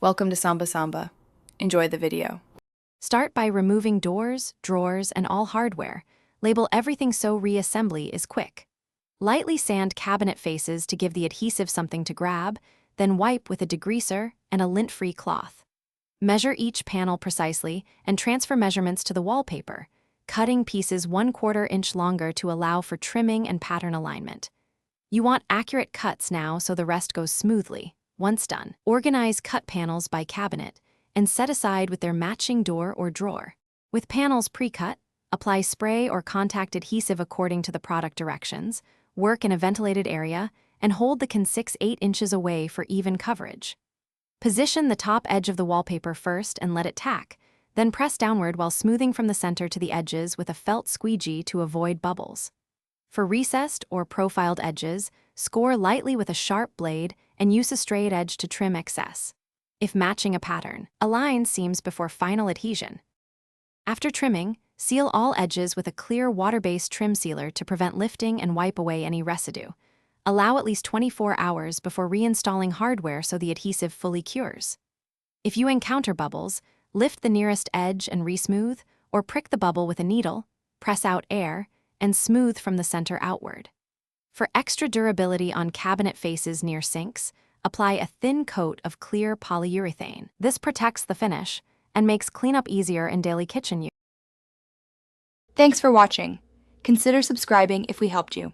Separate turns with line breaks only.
Welcome to Samba Samba. Enjoy the video.
Start by removing doors, drawers, and all hardware. Label everything so reassembly is quick. Lightly sand cabinet faces to give the adhesive something to grab, then wipe with a degreaser and a lint-free cloth. Measure each panel precisely and transfer measurements to the wallpaper, cutting pieces 1/4 inch longer to allow for trimming and pattern alignment. You want accurate cuts now so the rest goes smoothly. Once done, organize cut panels by cabinet and set aside with their matching door or drawer. With panels pre-cut, apply spray or contact adhesive according to the product directions, work in a ventilated area, and hold the can 6-8 inches away for even coverage. Position the top edge of the wallpaper first and let it tack, then press downward while smoothing from the center to the edges with a felt squeegee to avoid bubbles. For recessed or profiled edges, score lightly with a sharp blade and use a straight edge to trim excess. If matching a pattern, align seams before final adhesion. After trimming, seal all edges with a clear water-based trim sealer to prevent lifting and wipe away any residue. Allow at least 24 hours before reinstalling hardware so the adhesive fully cures. If you encounter bubbles, lift the nearest edge and resmooth, or prick the bubble with a needle, press out air, and smooth from the center outward. For extra durability on cabinet faces near sinks, apply a thin coat of clear polyurethane. This protects the finish and makes cleanup easier in daily kitchen use.
Thanks for watching. Consider subscribing if we helped you.